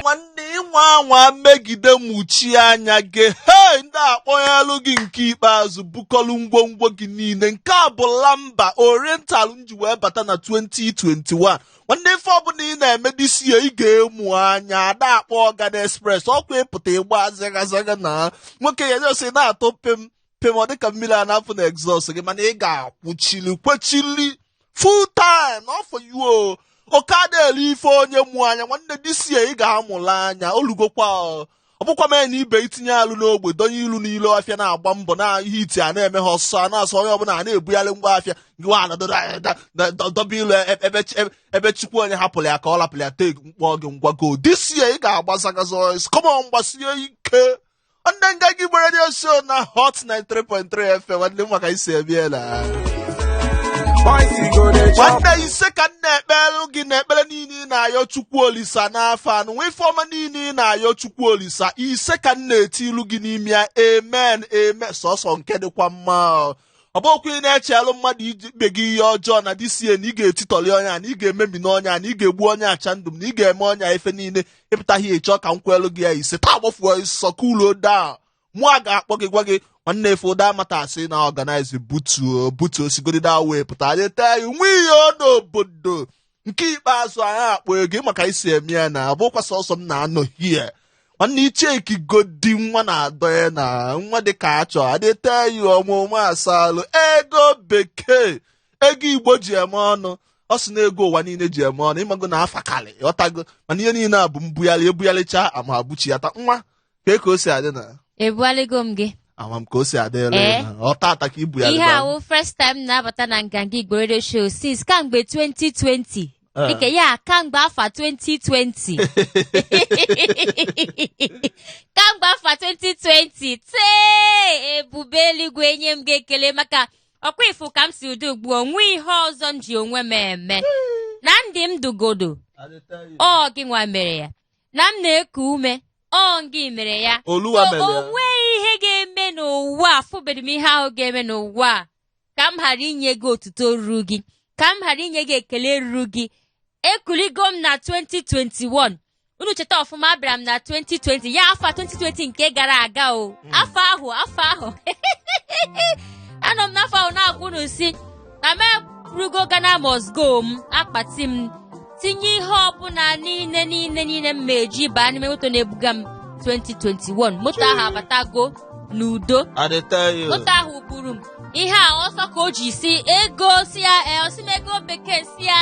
Nwanne ịnwa anwa megide mụchi anya gị. Hey, ndị akpọnyelụ gị nke ikpeazụ bukọlụ ngwongwo gị niile. Nke a bụ Lamba Oriental nji wee bata na 2021. Nwanne ife ọbụla ị na-eme disi ya ị ga-emu anya. Ada akpọ Ọgana Express ọkwa ịpụta ịgba zagazaga na nwoke ya na-esi na-atụ pem ọ dịka mmiri a na-afụ na exhaust gị, mana ị kwechili full time not for you. Okada elu ife onye mụ anya nwanne disi ya ị ga-amụla anya olugokwa ọbụkwa mee na ibe itinye alụ n'ogbe donye ilu n'ilu afịa na-agba mbọ na ihe iti a na-eme ha ọsọ na-asọ onye ọbụla na-ebugharị ngwa afịa gị dobe ilu ebe chukwu onye hapụrụ ya ka ọ lapụrụ ya tee mkpọ gị ngwago disi ya ị ga-agbazagazo kọmọn gbasie ike. Ndị nga gị gbere dị show na Hot 93.3 FM nwanne m maka isi ebiela nwanne ise ka nna ekpere gị na ekpere niile ị na-ayọ Chukwu Olisa n'afọ anụ nwe ife ọma niile ị na-ayọ Chukwu Olisa ise ka nna eti ilu gị n'ime ya amen sọsọ nke dịkwa mma. Ọ bụkwa ị na-echelụ mmadụ ikpe gị ihe ọjọọ na dịsie na ị ga-etitọli onye a na ị ga-emebi n'onye a na ị ga-egbu onye acha ndụ na ị ga-eme onye ife niile ịpụtaghị ịchọ ka m kwelu gị ya ise taa gbafuo ịsọ kulo da mụ a ga-akpọ gị gwa gị nwanne efe ụda amata asị na ọganaize butuo osigodida wee pụta deta ya nwe ihe n'obodo nke ikpeazụ anyị akpọ ego maka isi eme ya na abụkwa sọsọ m na-anọ hie nwanne icheki godi nwa na-adọ ya na nwa dịka achọ adịta ya ọmụmụ asalụ ego bekee ego Igbo ji eme ọnụ ọ sị na ego ụwa niile ji eme ọnụ ịmago na afakalị ọtago mana ihe niile a bụ ebugharịcha ama abụchi ya ta nwa ka o si adị na ebugharịgo m gị amam ka o si adịrị ọtata ka ibu ya ihe awụ first time na-abata na nganga Igbo Radio Show since kamgbe 2020 dịka ya kamgbe afọ 2020 kamgbe afọ 2020 tee ebube eluigwe enye m gị ekele maka ọkwa ifu ka m si ụdị ugbu onwe ihe ọzọ m ji onwe m eme na ndị m dugodo ọ gị nwa mere ya na m na-eku ume ọ gị mere ya onwe ihe ga-eme n'ụwa afụbeghị m ihe ahụ ga-eme n'ụwa ka m ghara inye gị otuto ruru gị ka m ghara inye gị ekele ruru gị ekuligo m na 2021 unu cheta ọfụma abịara m na 2020 ya afọ 2020 nke gara aga o afọ ahụ anọ m n'afọ ahụ na-agwa unu si na m erugo Ghana must go m akpati m tinye ihe ọbụla niile m meji baa n'ime moto na-ebuga m 2021 moto ahụ abatago n'udo moto ahụ buru m ihe a ọsọ ka o ji si ego si ya osimego bekee si ya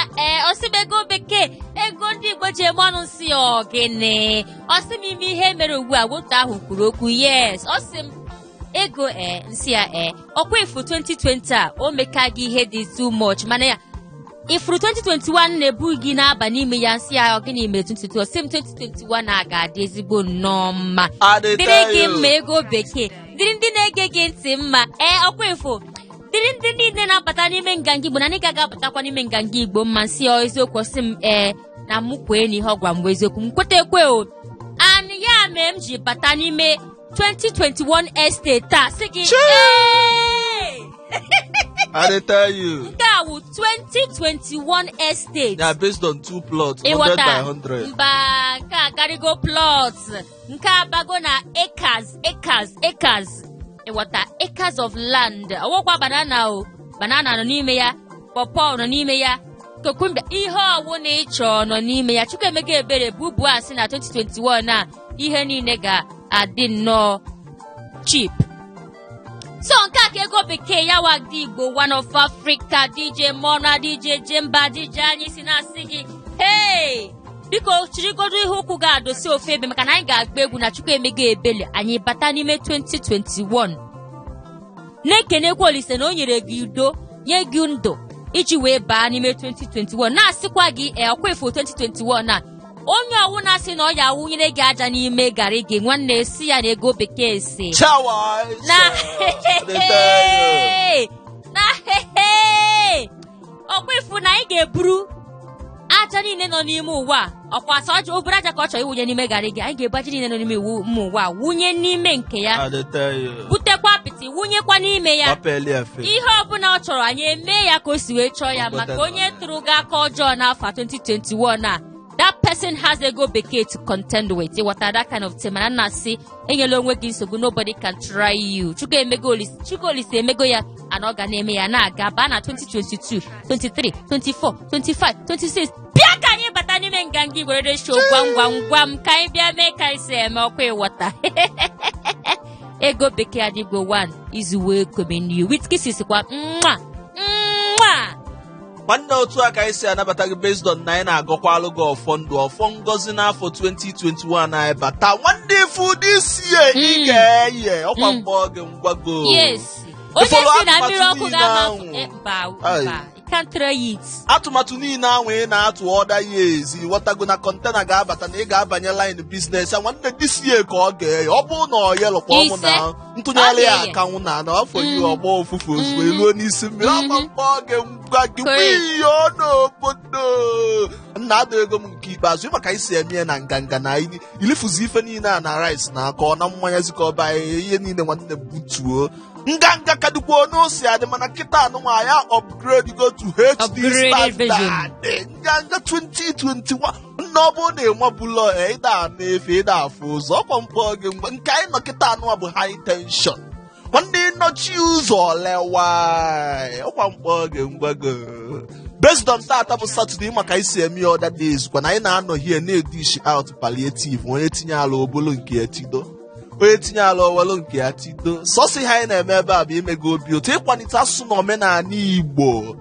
osimego bekee ego ndị Igbo ji eme ọnụ si ya ogene osimime ihe mere ugbu a moto ahụ kwuru okwu yes osim ego nsi ya ọkwa ifu 2020 a o meka gị ihe dị too much mana ya ifuru 2021 na-ebu gị na-aba n'ime ya nsị ya gịnị mere 2021 sim 2021 a ga-adị ezigbo nnọọ mma dịrị gị mma ego bekee dịrị ndị na-ege gị ntị mma ọkwa ifo dịrị ndị niile na-abata n'ime nganga Igbo na ndị ga-abatakwa n'ime nganga Igbo mma nsị ya eziokwu sị m na mụ kwee n'ihe ọ gwara m eziokwu m kweta ekwe o and ya mee m ji bata n'ime 2021 estate taa sị gị I tell you. That was 2021 estate. They are based on 2 plots, 100 by 100. Mba, nka garigo plots. Nka bago na acres. Ewata acres of land. Awokwa banana o. Banana no n'ime ya. Pawpaw no n'ime ya. Kokumba ihe ọwụ na ịchọ no n'ime ya. Chukwu emege ebere bubu asị na 2021 na ihe niile ga-adị nnọọ cheap. So nke a ka ego bekee ya wagdi Igbo one of Africa DJ Mona DJ Jemba DJ anyị si na-asị gị hey biko chirigodo ihe ukwu ga-adosi ofe ebe maka na anyị ga-agba egwu na Chukwu emego ebele anyị bata n'ime 2021 na-ekenekwa Olise na o nyere gị udo nye gị ndụ iji wee baa n'ime 2021 na-asịkwa gị ọkwa ifo 2021 na onye ọwụ na-asị na ọ ya awụnyere gị aja n'ime garị gị nwanne esi ya na ego bekee si ọkwa ifu na anyị ga-eburu aja niile nọ n'ime ụwa ọkwa asọ obere aja ka ọ chọrọ iwunye n'ime garị gị anyị ga-ebu aja niile nọ n'ime ụwa wunye n'ime nke ya butekwa apịtị wunyekwa n'ime ya ihe ọbụla ọ chọrọ anyị eme ya ka o si wee chọọ ya maka onye tụrụ gị aka ọjọọ n'afọ 2021 a that person has ego bekee to contend with. What are that kind of thing? And I say, nobody can try you. Chuko olisi emego ya anogane eme ya na aga ba na 2022, 23, 24, 25, 26. Bia ka anyị bata n'ime ngangi were show gwam gwam gwam ka anyị bịa mee ka isi eme ọkwa ịwọta. Ego bekee adigbo 1 is welcoming you with kisses kwa mwah mwah. Nwanne otu aka anyị si anabata gị based on na anyị na-agọkwalụ gị ọfọ ndụ ọfọ ngozi n'afọ 2021 anyị bata nwanne ifu this year ị ga-eye ọkwa mgbọ gị ngwago. Yes. Onye si na mmiri ọkụ ga-ama mba. Can't try it. Atụmatụ niile ahụ ị na-atụ ọda ya ezi ghọtago na kọntena ga-abata na ị ga-abanye line business ya nwanne this year ka ọ ga-eye ọ bụrụ na ọ yelụ kpọọ mụ na ntụnyere ya akanwụ na afọ yi ọgbọ ofufu ozugbo eluo n'isi mmiri ọkwa mkpọ gị ngwa gị ihe n'obodo nna adụ ego m nke ikpeazụ maka isi eme na nganga na ilifuzi ife niile a na rice na aka ọ na mmanya zikọba ihe niile nwanne butuo nganga kadukwo n'osi adị mana kịta anụnwa ya upgrade go to HD standard nganga 2021 nna ọ bụ na-enwe bụlọ ịda na-efe ịda afụ ụzọ ọkwa mkpọ gị ngwa nke anyị nọ kịta anụnwa bụ high tension nwanne nọchi ụzọ lewa ọkwa mkpọ gị ngwago based on tata bụ Saturday maka isi eme other days kwa na anyị na-anọ here na-edish out palliative onye tinye ala obolo nke etido onye tinye ala owelu nke ya tido sọsị ha anyị na-eme ebe a bụ imego obi otu ịkwalite asụsụ na omenala Igbo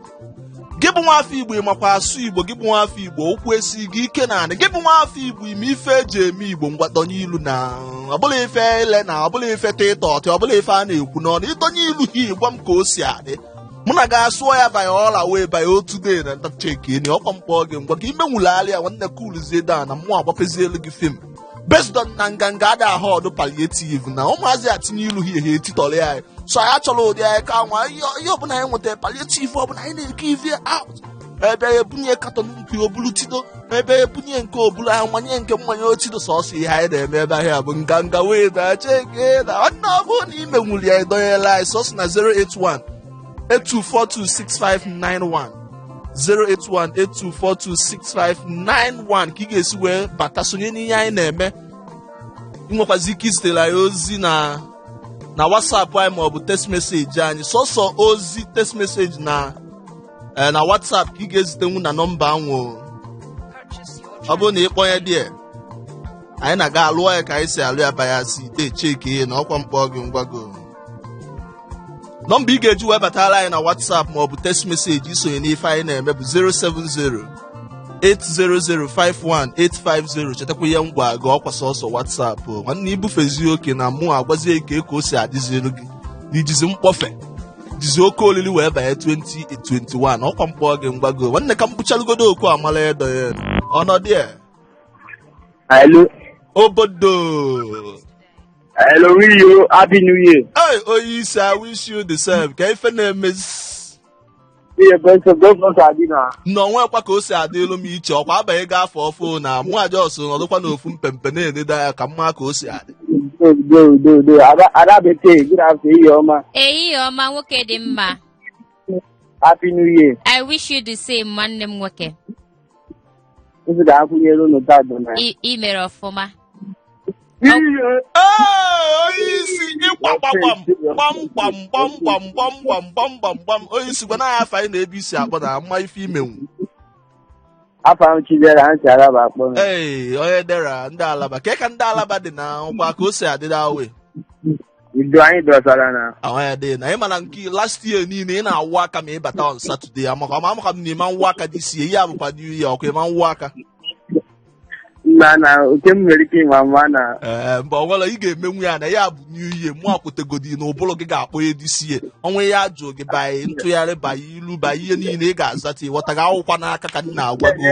gị bụ nwafọ Igbo ịmakwa asụ Igbo gị bụ nwafọ Igbo okwu esi gị ike na anị gị bụ nwafọ Igbo ime ife eji eme Igbo mgbadonye ilu na ọbụla ife ile na ọbụla ife tịtọtị ọbụla ife a na-ekwu n'ọnụ idonye ilu hi gwa m ka o si adị mụ na ga-asụọ ya banye ọla wee banye otu day na ntachekeni ọkwa mkpọ gị ngwa ka ime nwụlegharị ya nwanne kuluzie da na mmụọ agbapezielu gị fim based on na nganga ada ahụ ọdụ palliative na ụmụazị atinye ilu ha ihe etitọrọ ya so anyị achọrọ ụdị anyị ka nwa ihe ọbụla anyị nwetara palliative ọbụla anyị na-eke ivie out ebe ya ebunye katọn nke obulu tido ebe ya ebunye nke obulu ahụ manye nke mmanya otido sọsọ ihe anyị na-eme ebe ahịa bụ nganga wee na cheke na nwanne ọ bụrụ na ime nwuli ya edonyela anyị sọsọ na 081 82426591 08182426591 ka ị ga-esi wee bata sonye n'ihe anyị na-eme inwekwazi ike izitere anyị ozi na WhatsApp anyị maọbụ text message anyị sọsọ ozi text message na WhatsApp ka ị ga-ezitenwu na nọmba ahụ ọ bụrụ na ịkpọnye dị anyị na-aga alụọ ya ka anyị si alụ ya bayasị ite cheki ihe na ọkwa mkpọ gị ngwago nọmba ị ga-eji wee batara anyị na WhatsApp maọbụ text message isonye n'ife anyị na-eme bụ 070-800-51850 chetakwa ihe ngwa gị ọkwa sọsọ WhatsApp nwanne ibufezi oke na mụ agwazie ka o si adịzielu gị n'ijizi mkpọfe jizi oke olili wee banye 2021 ọkwa mkpọ gị ngwago nwanne ka m kpụchalugodo okwu amala edo ya ọnọdụ obodo Hello, you. Happy New Year. Hey, Oyisi, I wish you the same. Ka ife na-emezi. Ihe best of those adina. No nwekwa ka o si adịlu m iche ọkwa abanye gị afọ ọfụ na mụ aja ọsọ nọdụkwa n'ofu mpempe na-ededa ya ka mma ka o si adị. Do. Ada bekee, good afternoon, ihe ọma. Ehihie ọma nwoke dị mma. Happy New Year. I wish you the same nwanne m nwoke. Isi ga-akwụnyere unu tado na. I mere ọfụma. Oyisi ịkwa gbam Oyisi gwana ya afa anyị na-ebe isi akpọ na mma ife imenwu Afa m chidera ha si Alaba akpọ m. Onye dera ndị Alaba ka ndị Alaba dị na nkwa ka o si adịda awe Ido anyị dọsara na. Awanya dị na ịma na nke last year niile ị na-awụ aka ma ị bata on Saturday amaka m na ịma nwụ aka dị sie ihe abụkwa New Year ọkwa ịma nwụ aka na oke m nwere ike ịma mma na mgbe ọbụla ị ga-emenwu ya na ya bụ New Year mụ akwụtegodi na ụbụrụ gị ga-akpọ ya disie ọnwa ya ajụ gị banye ntụgharị banye ilu banye ihe niile ị ga-azata ịghọta gị akwụkwa n'aka ka m na-agwa gị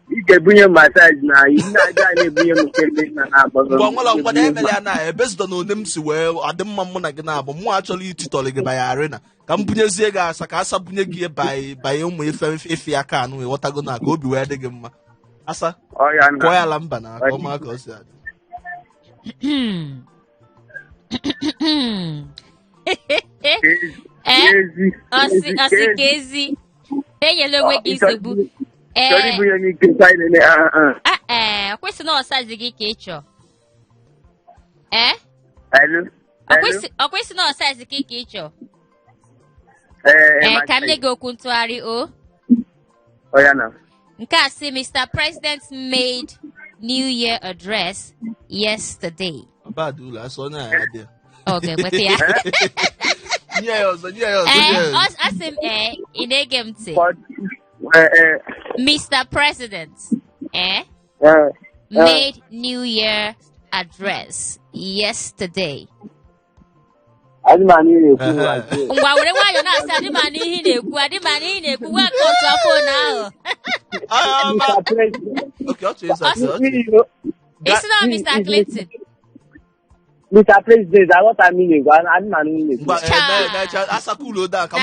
ị ga-ebunye masaji na ihe na-aga na-ebunye m kemgbe na na-agbọgọ mgbe ọnwela ngwa na-emere ya na ebezido na one m si wee adị mma mụ na gị na-abụ mụ achọrọ ititọrọ gị banye arịna ka m bunyezie gị asa ka asa bunye gị banye ụmụ ife aka anụ ịghọtago na ka obi wee dị gị mma asa kọọ ya ala mba na aka ọma ka o si adị Ọsị ka ezi enyela onwe gị nsogbu Chọrọ ịbụ onye ike nne Ọkwesị na ọsazi gị ka ị chọọ. Ọkwesị na ọsazi gị ka ị chọọ. Ka m nye gị okwu ntụgharị o. Oya na. Nke a sị Mr. President made New Year address yesterday. Bad ula asọ na ya dị. Okay, nweta ya. Nye ya ọzọ. Asị m ị na-ege m ntị. Mr. President made New Year address yesterday. Ngwa were nwayọ na-asị adịmana ihe na-ekwu nwa nke otu afọ ahụ. Isi na Mr. Clinton. Mr. President, I want a meaning. I'm not meaning. Asakulo da ka m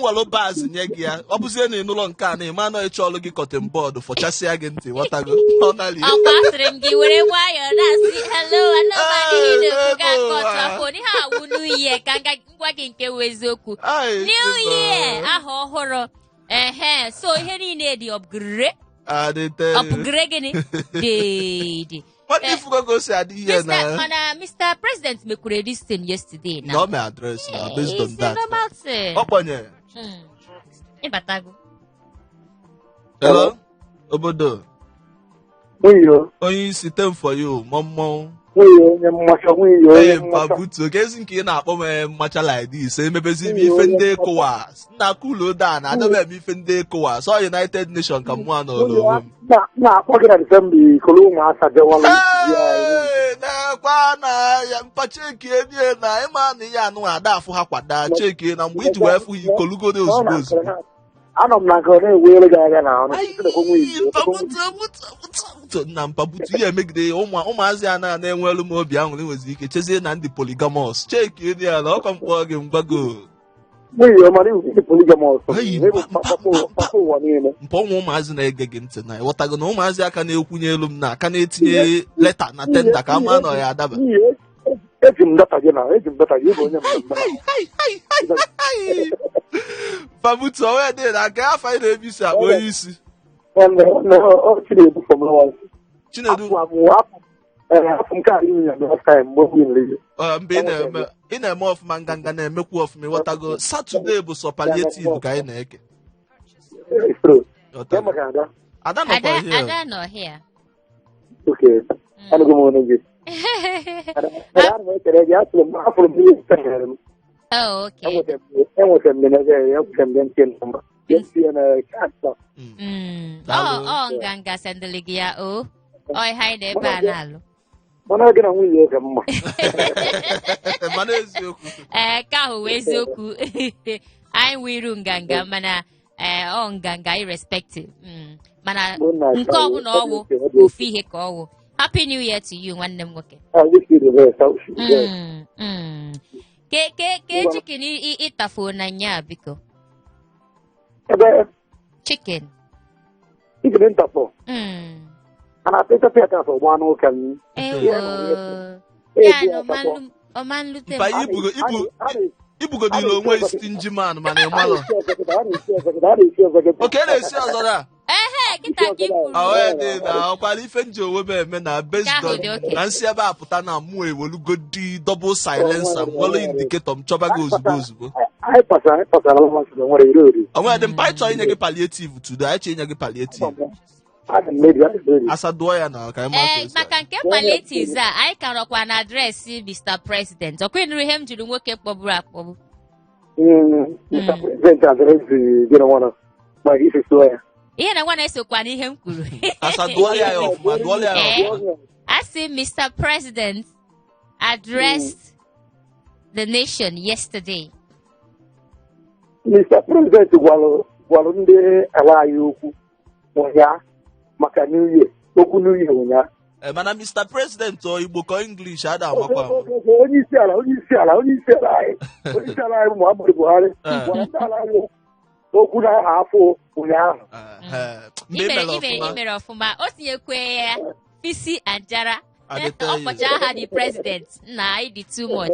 walo baz nye gị ya. Ọ bụzie na n'ụlọ nke a na ịma na ịchọ ọlụ gị cotton board fọchasịa gị ntị wọtago. Ọkwa asịrị m gị were nwayọ na-asị hello anọmadị na-ekwu ga nke otu afọ ihe awụ New Year ka ngwa gị nke wụ eziokwu. New Year aha ọhụrụ. So ihe niile dị upgrade. Upgrade gịnị? Dị. What if we go say here now? Mr. President mekwere this thing yesterday now. No, my address now based on that. It's about it. Openye. Ibatago. Hello? Obodo. Oyo. Onye isi tem for you, momo. Oyo, mmacha oyo. Hey, Pabutu, kezi nke na akpọ m mmacha like this. Emebezi m ife ndị ECOWAS. Na cool down, adọbe m ife ndị ECOWAS. So United Nation ka mụ anọ n'onwe m. Na akpọ gị na December kolo ụmụaka jewala. Na-ekwa na ya mpacheki enye na ịma na ya anụ ada afụ ha kwada cheki na mgbe iji wee fụ ha ikolugodo ozugbo. Anọ m na nke ọ na-ewere gị anya na na Mpabutu ihe emegide ụmụazị a na-enwelu m obi aṅụrị nwezi ike chezie na ndị polygamous cheki enye ya na ọkọ mkpọ gị mgbago mpọ nwa ụmụazị na-ege gị ntị na ịghọtago na ụmụazị aka na-ekwunye elu m na aka na-etinye leta na tenda ka ama nọ ya adaba. Eji m data gị bụ onye Mpabutu onwe dị na nke afọ anyị na-ebisi akpọ onye isi Chinedu mgbe ị na-eme ọfụma nganga na-emekwu ọfụma ịghọtago Satọde bụ sọ palliative ka anyị na-eke. Ada nọ here. Oh, okay. Nganga sendeligia o. Oi haide ebe a na-alụ. Mana gị na nwunye ka mma. Mana eziokwu. Ka ahụ wee eziokwu. Anyị wiru nganga mana nganga irrespective. Mana nke ọbụla ọwụ ofu ihe ka ọwụ. Happy New Year to you, nwanne m nwoke. Ke chicken ịtafo na nya biko. Chicken. Chicken ịtafo. Ana peta peta for one okan. Ya no man lute. Ba ibugo di lo nwe stingy man mana ịmalụ. Okay, na-esi ọzọ da. Kita gị kwuru. Dị na ọkwara ife nji onwe eme na based on na nsi ebe apụta na mụ ewelugodi double silencer nwere indicator m chọba gị ozugbo. Anyị pasara ọmasị na nwere iri. Onwe dị mpa ịchọ inye gị palliative today, anyị chọ inye gị palliative. Asaduo ya na ka maka nke palliatives a anyị ka nọkwa na adreesị Mr. President. Ọkwenụrụ ihe m jiri nwoke kpọburu akpọgbu. Mr. President adreesị gị na nwana ma isi so ya. Ihe na nwana esokwa n'ihe m kwuru. Asaduo ya ọfụma. Asị Mr. President addressed the nation yesterday. Mr. President gwalụ ndị ala anyị okwu ụnyaahụ maka New Year, okwu New Year ụnyaahụ. Mana Mr. President o Igbo ka English ada amakwa. Onye isi ala anyị Muhammadu Buhari gwara ndị ala anyị okwu n'aha afọ ụnyaahụ. Imere ọfụma o tinyekwe ya fisi ajara. I dey tell you. Ọkpọcha aha the president. Nah, it did too much.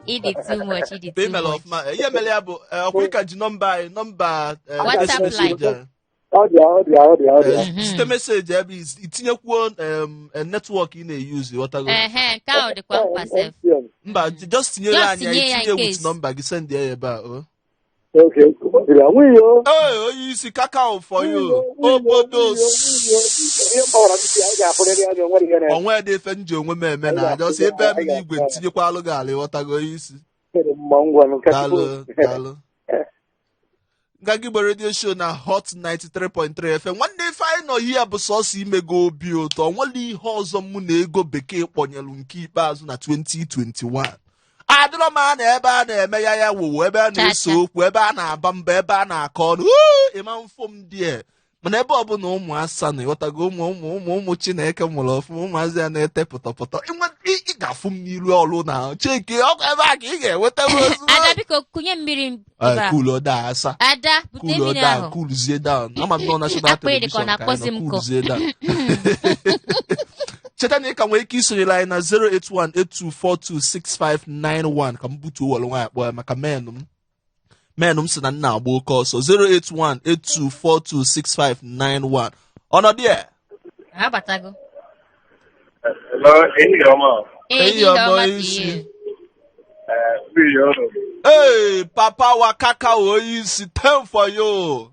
It did too much. It did too Female much. of ma. Ihe mere ya bụ ọkwụka ji nọmba WhatsApp line. Ọ dị. Site meseji ebe itinyekwuo netwọk ị na-eyuzi ghọtago. Nke ahụ dịkwa mkpa sef. Mba, just tinyere anyị tinye ya itinye in with case. nọmba gị send ya ebe a. Onye isi kakao for you. Obodo onwe dị efe nji onwe m eme na ajọsi ebe a mmiri igwe ntinyekwa alụ gị ala ịghọtago onye isi. Daalụ. Nga gị gbara redio show na Hot 93.3 FM. Nwanne ife anyị nọ hia bụ sọsọ imego obi ụtọ. Nwere ihe ọzọ mụ na ego bekee kpọnyelu nke ikpeazụ na 2021. Adịrọ m a na ebe a na-eme ya wowo, ebe a na-ese okwu, ebe a na-aba mba, ebe a na-akọ ọnụ. Ịma mfọ m dị mana ebe ọbụla ụmụ asa na ịghọtago ụmụ Chineke mụrụ ọfụma ụmụazị ya na-ete pụtọpụtọ. Ị ga-afụ m n'iru ọlụ na cheke ọkụ ebe a ka ị ga-enweta m ozugbo. Ada biko kunye mmiri. Cool da asa. Ada bute mmiri ahụ. Coolzie down. Ama m nọ national television ka coolzie down. Cheta na ị ka nwere ike isonyere anyị na 08182426591 ka m butuo wọlụ nwaanyị akpọ ya maka menụ m si na nna agba oke ọsọ 08182426591 ọnọdụ ya Ha batago. Eyi ọma isi. Hey, Papa wa kakao onye isi 10 for you.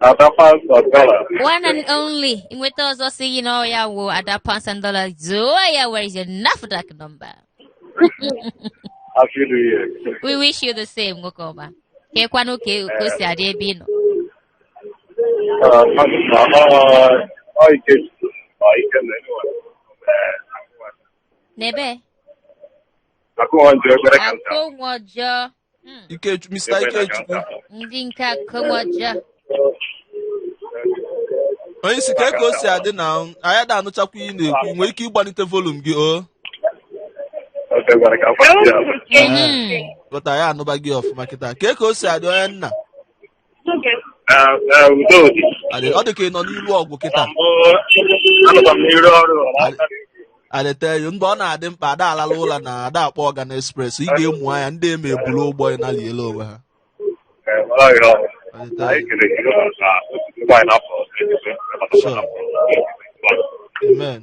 Ada pounds or dollars. One and only. Inweta ọzọ si you know ya wo Ada pounds and dollars. Where is your NAFDAC number? Happy New Year. We wish you the same, Ngokoma. Kekwanu ke si ade ebe ị nọ. Nebe? Akụnwọjọ. Mr. Ikechukwu. Ndị nke akụnwọjọ. Onye isi ka o si adị na anyị da anụchakwa ị na-ekwu nwere ike ịgbanite volum gị Gọta ya anụba gị ọfụma kịta ka o si adị onye nna ọ dị ka ị nọ n'iru ọgwụ kịta adịteyo mgbe ọ na-adị mkpa ada alala ụlọ na ada akpọ ọgan express ị ga-emu anya ndị eme ebulu ụgbọ na liela onwe ha Amen.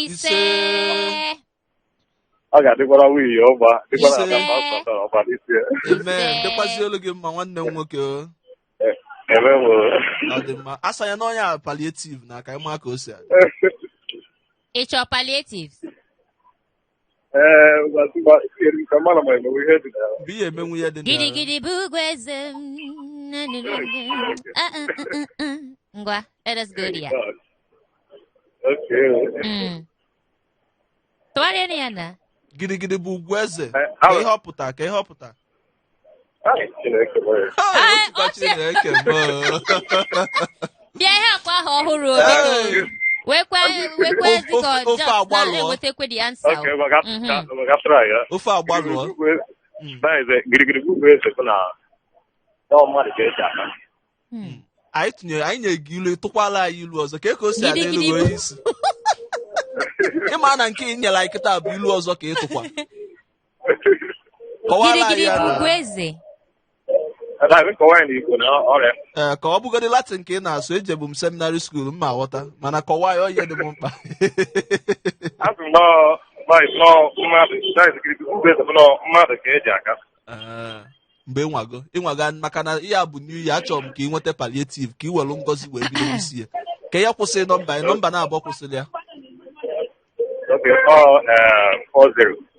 Ise. Ọ ga-adịkwara nwunye ọgba dịkwara na ọgba n'isi. Amen. Dịkwazi olu gị mma nwanne m nwoke ọ dị mma asa ya n'ọnya palliative na aka ịma ka o si adị. Ị chọọ palliative? Mgbe ihe emenwu ihe dị na Gidigidi bụ ugwu eze ngwa let us go there. Tụgharịa ya na gidigidi bụ ugwu eze ka ihe ọpụta Chineke bịa ihe akwa ahụ ọhụrụ wekwe dịka ọjọọ na-enwetakwe the answer. Ofe agbalụọ anyị nye gị ilu tụkwala anyị ilu ọzọ ka o si adị elu onye isi ịma na nke ị nyere anyị kịta bụ ilu ọzọ ka ịtụkwa kọwara anyị ya ka ọ bụgodị Latin ka ị na-asụ ejebu m seminary school mma ghọta mana kọwaa ya onye dị m mkpa mmadụ ka eji aka mgbe ịnwago maka na ihe a bụ new year achọrọ m ka ị nweta palliative ka ị were ngozi wee bido isi ya ka ya kwụsị nọmba na-abụọ kwụsịrị ya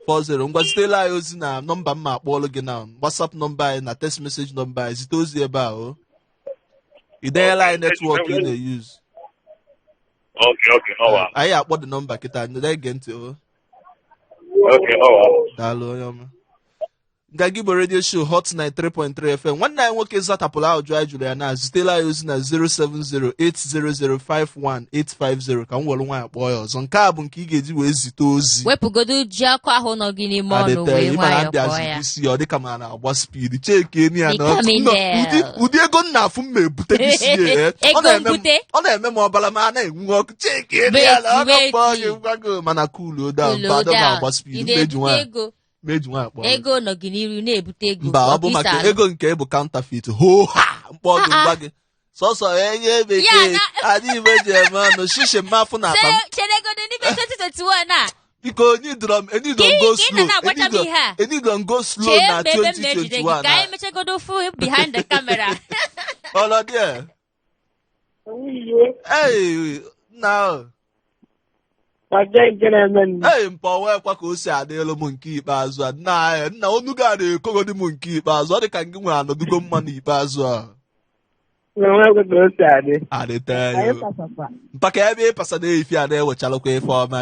40 ngwa zitela anyị ozi na nọmba mma akpọọlụ gị na WhatsApp nọmba anyị na text message nọmba anyị zite ozi ebe a ị denyela anyị netwọk ị na-eyuzu anyị akpọ dị nọmba kịta anyị na-ege ntị daalụ onye ọma nga gị bụ radio show hot 93.3 FM. Nwanne anyị nwoke zatapụrụ ajụjụ anyị jụrụ ya na zitela ya ozi na 07080051850 ka m were nwaanyị kpọọ ya ọzọ. Nke a bụ nke ị ga-eji wee zite ozi. Wepụgodo ji akụ ahụ nọ gị n'ime ọnụ wee nwayọọ kpọọ ya. isi ọ dịka ma na-agba speed cheki eni ya na ụdị ego nna afụ mma ebute isi ya. Ọ na-eme ma ọbara ma a na-enwu ọkụ cheki eni ya na ọ kpọọ gị ngwago mana cool down bado ma agba speed meji nwaanyị kpọọ. Ego nọ gị n'iru na-ebute ego. Mba ọ bụ maka ego nke bụ counterfeit ho ha mkpọ gị ngwa gị sọsọ enye bekee adị igbe ji eme ọnụ shishi mmafụ na akpa m. Cheregodo n'ime 2021 a. Biko enidrom go slow na 2021 ka anyị mechagodo full behind the camera. Ọlọdị nna mpa wekwa ka o si adịlụ m nke ikpeazụ a nna onu ga na-ekogodi m nke ikpeazụ ọ dị ka gị nwere anọdugo mma n'ikpeazụ a mpaka ebe ịpasa na-efi a na-ewechalụkwa ife ọma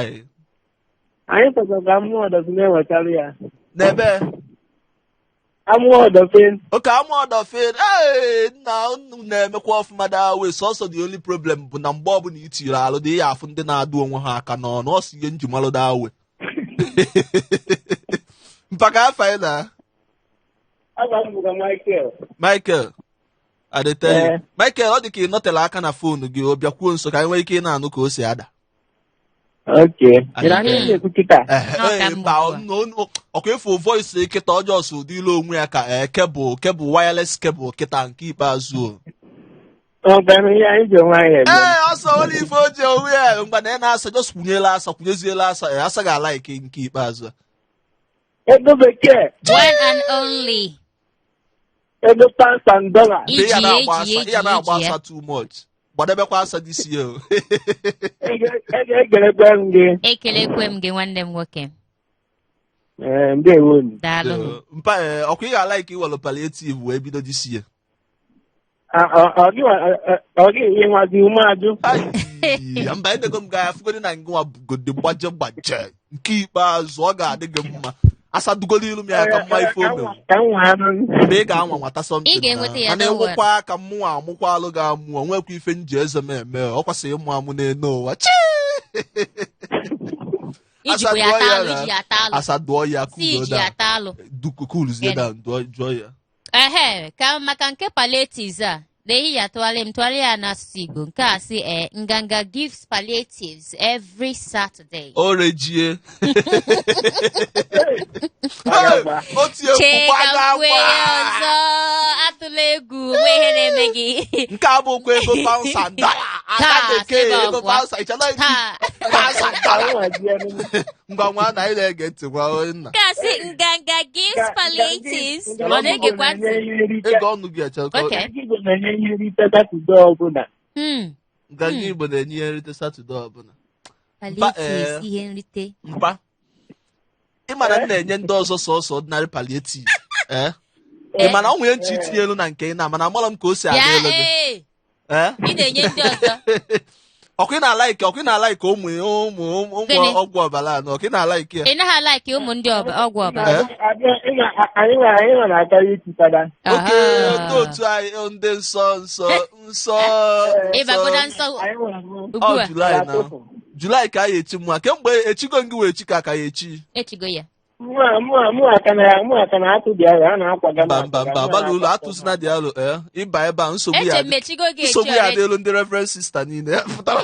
anyị pasakwa mmụọ ọdọfin na-ewechalụ ya n'ebe oke amụ ọdọfin nna unu na-emekwa ọfụma dawe sọsọ the only problem bụ na mgbe ọbụla itiri alụ dị ya afụ ndị na-adụ onwe ha aka n'ọnụ ọ si ihe njimalụ dawe mpaka afọ anyị na Michael adịte Michael ọ dị ka ị nọtela aka na foonu gị ọ bịakwuo nso ka anyị nwee ike ị na-anụ ka o si ada. Ọkwa efu voice kịta ọjọọ so ụdị ilu onwe ya ka kebụl wireless kebụl kịta nke ikpeazụ ọsọ onye ife oji onwe ya mgbe na ị na-asa jos kwunyeziela asa ga-ala ike nke ikpeazụ ego bekee one and only ego pounds and dollars ya na-agba asa too much gbadebekwa asa dị si ya ekelekwe m gị nwanne m nwoke daalụ mpa ọkwa ị ga-ala ike iwelu palliative wee bido dị si ya mba edego m ga afụgodi na ngwa bugodi gbaje nke ikpeazụ ọ ga-adị gị mma asadugolo ilu m ya ka mma ife ome mgbe ị ga-anwa nwata sọmpi mana ịnwụkwa ka mmụọ amụkwa alụ ga-amụ onwekwa ife nji eze m eme ọ kwasịrị ịmụ amụ n'elu ụwa asadụọ ya kuluzie da jụọ ya ka maka nke palliatives a dehi ya tụgharị ya n'asụsụ Igbo nke a sị nganga gives palliatives every Saturday. Orejie chekakwe ọzọ atụla egwu nwe ihe na-eme gị nke a bụkwa ego pounds and ngwa nwa na ị na-ege ntị gwa nna ka sị nganga gives palliatives ọ na-egekwa ntị ego ọnụ gị echekwa nganga Igbo na-enye ihe nrite Satọde ọbụla palliatives ihe nrite mpa ịmana m na-enye ndị ọzọ sọsọ ordinary palliative ịmana ọ nwere nchi itinye elu na nke ị na-amana amara m ka o si adị elu gị ị na-enye ndị ọzọ ọkụ ị na-alaike ụmụ ọgwụ ọbara anọ ọkụ ị na-alaike ya ị naghị alaike ụmụ ndị ọgwụ ọbara oke ndị otu anyị ndị nsọ ịbagoda nsọ ugbu a Julaị ka anyị echi mma kemgbe echigo gị wee chi ka ya echigo ya mba abalị ụlọ atụzina dị alụ ịba ebe a nsogbu ya dị elu ndị reverend sista niile ya pụtara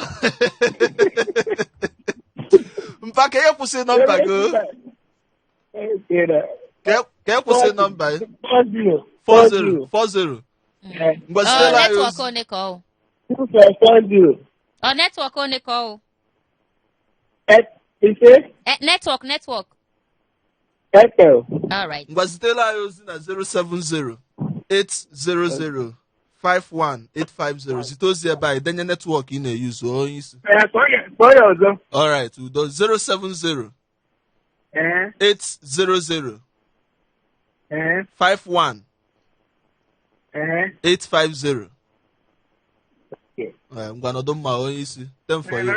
mpa ka ihe kwụsị nọmba gị ka e kwụsị nọmba 40 mgbazitela anyị ozi netwọk one ka ọ network all right mgbazitela anyị ozi na 07080051850 zite ozi ebe anyị denye netwọk ị na-eyuzu onye isi all right udo 070 800 51 850 Ngwanodo mma onye isi. Time for you.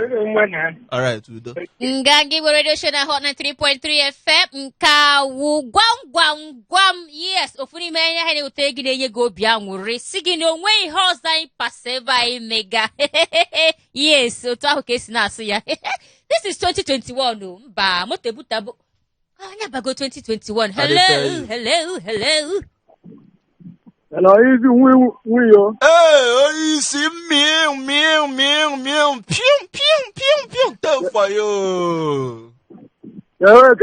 All right, Udo. Ngangi we radio show na Hot 93.3 FM nkawu gwam gwam gwam. Yes, ofuni menya hene utegi na-enye go obi anwụrị. Sigi na onwe ihe ọzọ anyị paseva anyị mega. Yes, otu ahụ ka esi na-asụ ya. This is 2021. Mba, motebutabo. Anya bago 2021. Hello. Hello, easy yo. Hey, easy meow. Pew. Time for you. No,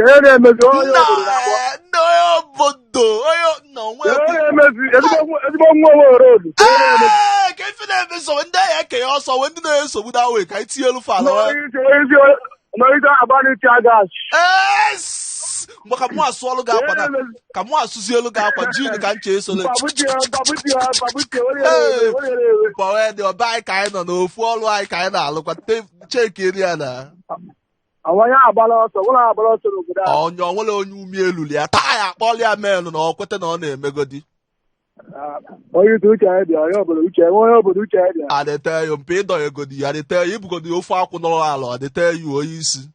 bodo. No, so when they also when they so without wake, I see you follow. Yes. Kamu aswalo ga akwa na kamu asuzielu ga akwa jini ka nche eso le bawe de obai ka ino na ofu olu ai ka ina alukwa check area na awanya agbala ọsọ n'obodo a onyo nwele onye umi eluli ya taa ya akpọli ya melu na okwete na ọ na-emegodi onye uche ya dị onye obodo uche ya dị adete yo mpe ịdọ egodi adete yo ibugodi ofu akwụ nọrọ ala adete yo onye isi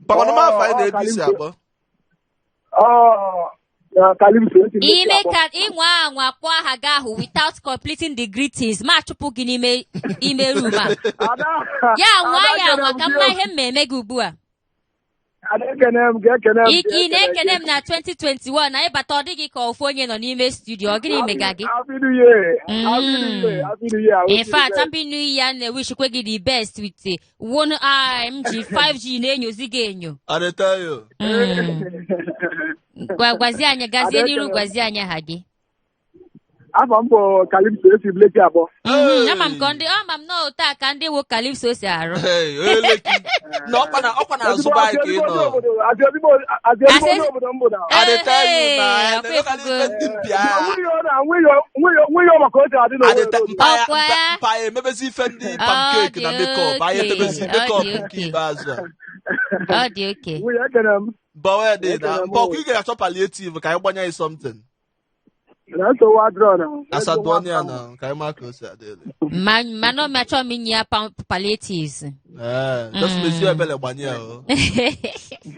Pagano ma fa ina edisi akpọ ime ka ịnwa anwa kpọọ aha gị ahụ without completing the greetings ma chụpụ gị n'ime ime room a ya nwa ka mma ihe mmemme gị ugbu a ị na-ekene m na 2021 na ịbata ọ dịghị ka ofu onye nọ n'ime studio ọ gịnị mega gị in fact Happy New Year na-ewishikwe gị the best with one MG 5G na-enyozi gị enyo gwazie anyị gazie n'iru gwazie anyị aha gị afọ m bụ Calypso esi Bleki abụọ ama m ka ndị na ụta ka ndị wo Calypso si arụ ọkwa na azụba anyị ka ị nọ mpa ya emebezi ife ndị pancake na makeup anyị etebezi makeup nke ikpeazụ ọ dị oke bawe dị na mbọkụ ị ga-achọ palliative ka anyị gbanye anyị something Asadonia na ka ma ka o si adịle. Mano me achọ m inye palliatives. Just mezi ebele gbanye o.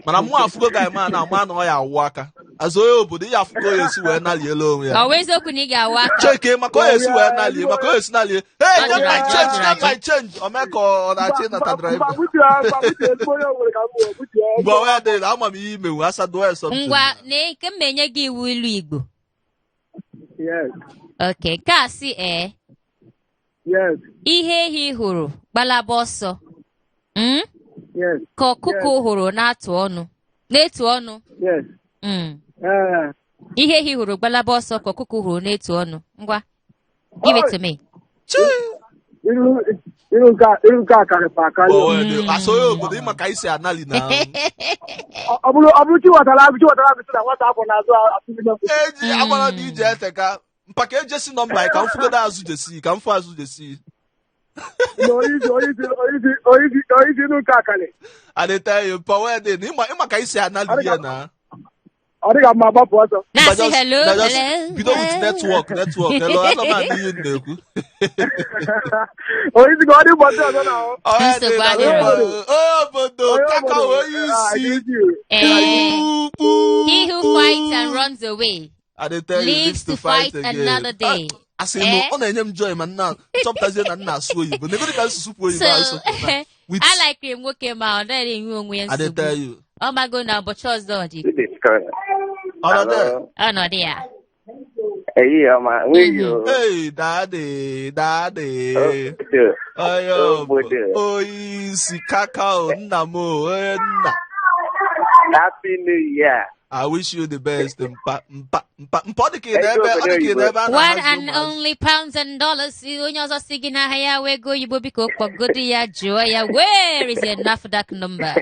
Mana mụ afụgo ga ma na ọ ya awụ aka. Azo onye obodo ya afụgo ya esi wee nalie onwe ya. Always okwu na ị ga-awụ aka. Cheke maka o esi wee nalie, maka o esi nalie. Hey, not my change. O mee ka ọ na-achị na ta driver. Ngwa wee dị ama m ihe imewu Asadonia something. Ngwa na nke m menye gị iwu ilu Igbo. Yes. Okay, kasi Yes. Ihe ehi hụrụ gbalaba ọsọ. Yes. Ka ọkụkọ hụrụ na-etu ọnụ. Yes. Ihe ehi hụrụ gbalaba ọsọ ka ọkụkọ hụrụ na-etu ọnụ. Ngwa. Give it to me. Iru ka karịpa akarị. Asoyo obodo ịma ka isi anali na. Ọ bụrụ chi watara abịsị na nwata afọ na-azụ atụmime. Eji agbara dị ije ete ka mpaka ejesi nọmba ka m fụgodo azụ jesi ka m fụ azụ jesi. Oyizi iru ka akarị. Adịta ya pawe dị na ịma ka isi anali ya na. Ọ dịghị mma gbapụ ọsọ. Na-asị hello. Bido with network. Hello, ana m adị ihe na-ekwu. Oyizi ka ọ dị ụbọchị ọzọ na obodo kaka onye isi. He who fights and runs away lives to fight another day. Asị m ọ na-enye m joy ma nna chọpụtazie na nna asụ oyibo. Negodi ka nsụsụ oyibo asụ. I like nwoke ma ọ naghị enwe onwe ya nsogbu. Ọ mago na ụbọchị ọzọ dị. Ọnọdụ ya. Hey, daddy. Oisi kakao nna m onye nna. Happy New Year. I wish you the best. Mpa dị ka ị n'ebe a One and only pounds and dollars. Onye ọzọ si gị n'ahịa ya wee go Igbo biko kpọgodo ya jụọ ya. Where is your NAFDAC number?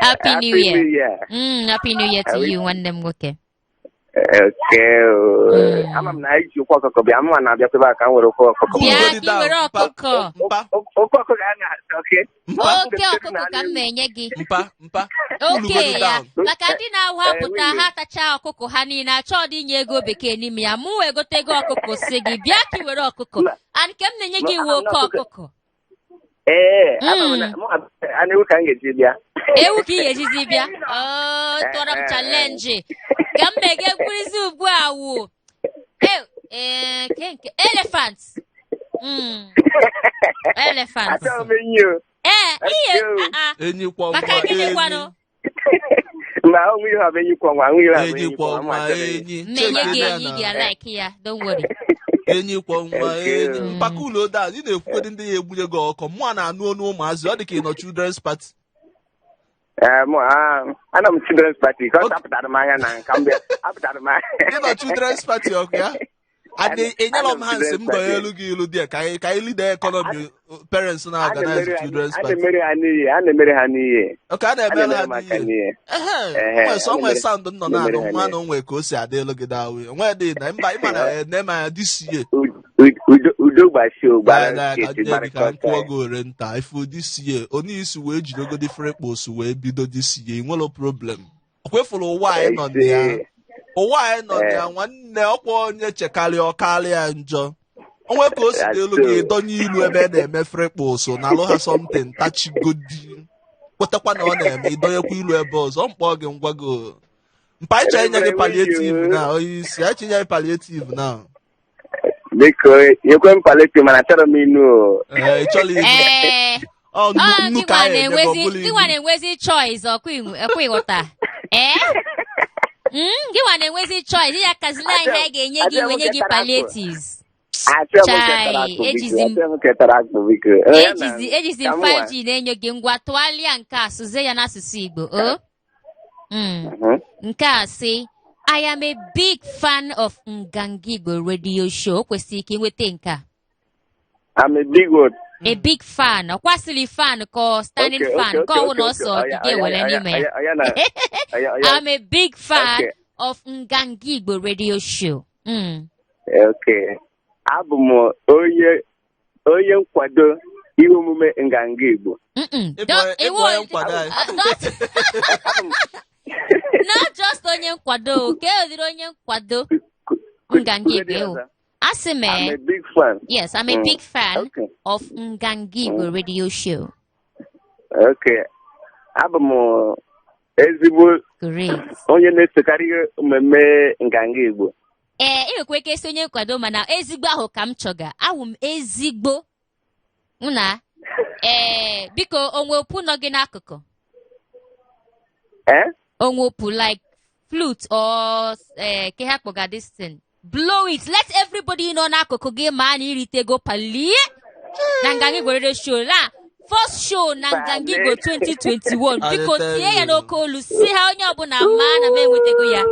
Happy New Year. Happy New Year to you, nwanne m nwoke. ama m na iji ụkwụ ọkụkọ bịa mma na-abịakwebe aka m were ụkwụ ọkụkọ Bịa ka ị were ọkụkọ. ụkwụ ọkụkọ a na-asị Oke ọkụkọ ka m na-enye gị. mpa Oke ya maka ndị na-ahụ apụta ha tacha ọkụkọ ha niile achọ dị inye ego bekee n'ime ya mụ wee gote ego ọkụkọ si gị bịa ka ị were ọkụkọ and nke m na-enye gị iwe oke ọkụkọ. Ana ewu ka m ga-eji bịa. Ewu ka ị ga-ejizi bịa tọrọ m chalenji ka m na-ege egwurizi ugbu a wụ elephant. Elephant. Achọrọ m enyi o. Enyi kwa maka gịnị kwanụ? Ma onwe ihe bụ enyi kwa nwa, onwe ihe bụ enyi kwa nwa enyi. Na-enye gị enyi ga-alike ya, don't worry. Enyi kwa nwa enyi. Mpaka ụlọ ode a ị na-ekwukwede ndị ya egbunye gị ọkọ mụ na-anụ ọnụ ụmụazị ọ dị ka ị nọ children's party. Ana m children's party ka ọ apụtara m anya na nka mbịa apụtara m anya. Ị nọ children's party ọkụ ya? Enyela m ha nsị m gọọ elu gị ilu dị ka anyị leader economy parents na-organize children's party. A na-emere ha n'ihe. Okay, a na-emere ha n'ihe. Nwere sound nọ na-anụ nwa na onwe ka o si adị elu gị dawe. Onwe dị na mba ịma na na-eme ya this year. Udo gbasio gbara ka nkwụọ gị ore nta ifu this year onye isi wee jidogo different posts wee bido this year nwere problem. Okwefuru ụwa anyị nọ na ya. Ụwa anyị nọ na nwanne ọkwa onye chekarịa ọkarịa njọ onwe ka o si n'elu gị donye ilu ebe na-eme frekposo na alụ ha something tachigodi kwetakwa na ọ na-eme idonyekwa ilu ebe ọzọ mkpọ gị ngwa gị mpa ịcha inye gị palliative na onye isi anyị inye gị palliative na biko nyekwe m palliative mana achọrọ m inu ị chọrọ inu nnu ka anyị eme gị nwa na-enwezi choice ọkwa ịghọta gị nwa na-enwezi choice ya kazila ihe anyị ga-enye gị wenye gị palliatives. Ejizi m 5G na-enyo gị ngwa tụgharịa nke a sụzie ya n'asụsụ Igbo nke a sị I am a big fan of Ngangigbo radio show. O kwesịrị ka ị nweta nke a. I'm a big what? A big fan. Ọ kwasịrị fan ka standing fan ka ọ wụ na ọsọ gị ga-ewere n'ime ya. I'm a big fan of Ngangigbo radio show. Okay. Abụ m onye nkwado ihe omume Ngangigbo. Not just onye nkwado, ka ụdịrị onye nkwado Ngangigbo. Asị m I'm a big fan. Yes, I'm a big fan of Ngangigbo radio show. Okay. Abụ m ezigbo onye na-esokarị ihe mmemme Ngangigbo. Ịnwekwa ike esi onye nkwado mana ezigbo ahụ ka m chọga. Awụ m ezigbo na biko onwe opu nọ gị n'akụkụ. Onwe opu like flute or ke ha kpọga this thing. Blow it. Let everybody know n'akụkụ gị ma na iritego palie na Ngangigbo radio show la first show na Ngangigbo 2021 biko tie ya n'oke olu si ha onye ọbụla ma na m enwetego ya.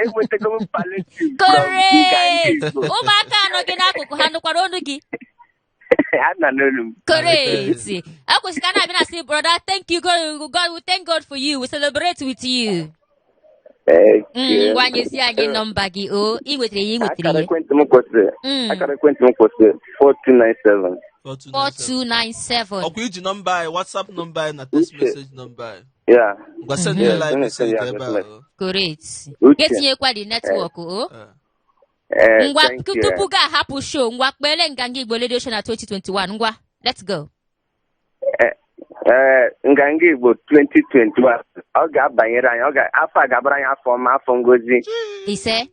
Enwetego m palliative. Correct. Ụmụaka anọ gị n'akụkụ ha nụkwara olu gị. Correct. I was gonna be say, brother, thank you, God. We thank God for you. We celebrate with you. When you see again number gi I akara ekwentị m kwụsị 4297. 4297. Ọkwa iji nọmba anyị WhatsApp nọmba anyị na text message nọmba anyị. Yeah. Ngwa send me live message ebe a. Correct. Getinyekwa the network ngwa tupu ga ahapụ show ngwa kpere Ngangigbo radio show na 2021 ngwa let's go. Ngangigbo 2021 ọ ga-abanyere anyị afọ a ga-abara anyị afọ ọma afọ ngozi ise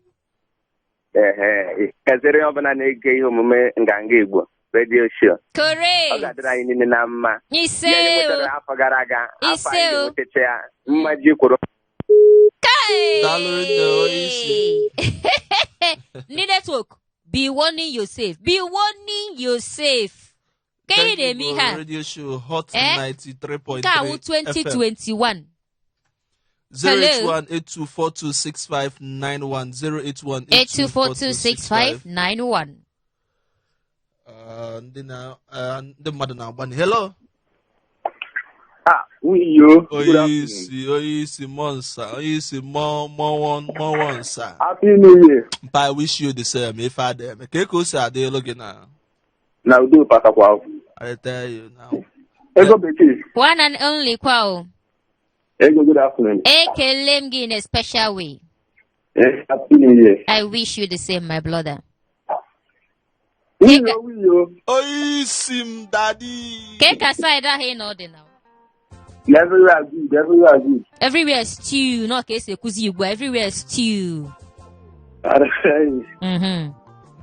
kezere ọbụla na-ege ihe omume Ngangigbo radio show. Correct. Ọ ga-adịrị anyị niile na mma ise afọ gara aga afọ anyị ga-enwetacha ya mmaji kwuru ndị network be warning yourself. Ka ị na-eme ihe a radio show hot 93.3 ka awụ 2021 08182426591 08182426591 ndị mmadụ na-agbani. Hello. Wiyo. Oyisi Monsa. Oyisi Monsa. Happy New Year. I wish you the same. If I did, Keko said they looking now. Now do Patakwa. I tell you now. Ego Beki. One and only Kwao. Ego, good afternoon. Ekelemgi in a special way. Happy New Year. I wish you the same, my brother. Wiyo. Oyisim daddy. Cake aside, I ain't no now. Everywhere good. Everywhere stew, no case you go. Everywhere stew.